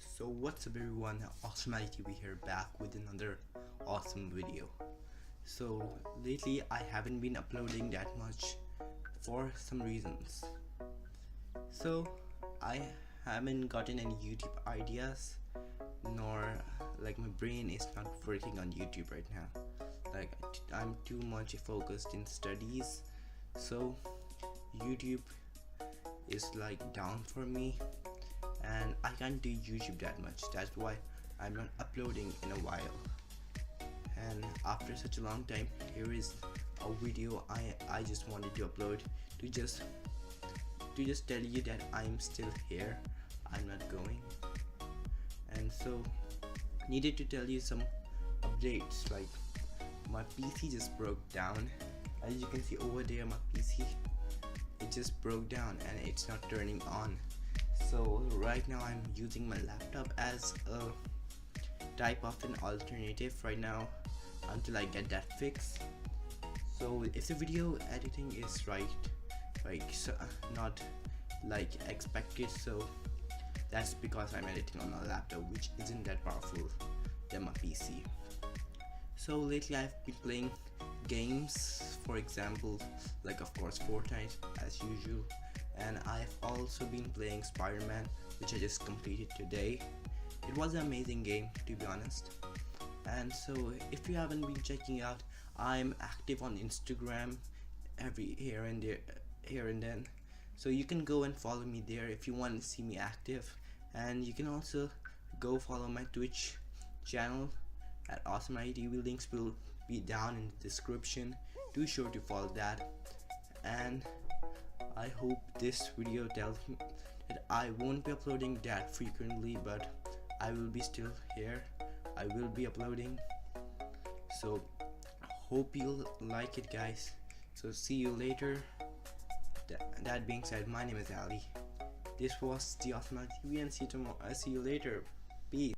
So what's up everyone, AwesomeITV here, back with another awesome video. So lately I haven't been uploading that much for some reasons. So I haven't gotten any YouTube ideas, nor like my brain is not working on YouTube right now. Like I'm too much focused in studies, so YouTube is like down for me and I can't do YouTube that much. That's why I'm not uploading in a while. And after such a long time, here is a video I just wanted to upload to just tell you that I'm still here. I'm not going. And so needed to tell you some updates. Like my PC just broke down. As you can see over there, my PC, it just broke down and it's not turning on. So right now I'm using my laptop as a type of an alternative right now until I get that fixed. So if the video editing is right, so not like expected, so that's because I'm editing on a laptop which isn't that powerful than my PC. So lately I've been playing games, for example, like of course Fortnite as usual, and I've also been playing Spider-Man, which I just completed today. It was an amazing game, to be honest. And so if you haven't been checking out, I'm active on Instagram every here and then, so you can go and follow me there if you want to see me active. And you can also go follow my Twitch channel at AwesomeITV. Links will be down in the description. Do sure to follow that. And I hope this video tells me that I won't be uploading that frequently, but I will be still here. I will be uploading. So hope you'll like it, guys. So see you later. That being said, my name is Ali. This was the AwesomeITV, and see you tomorrow. See you later. Peace.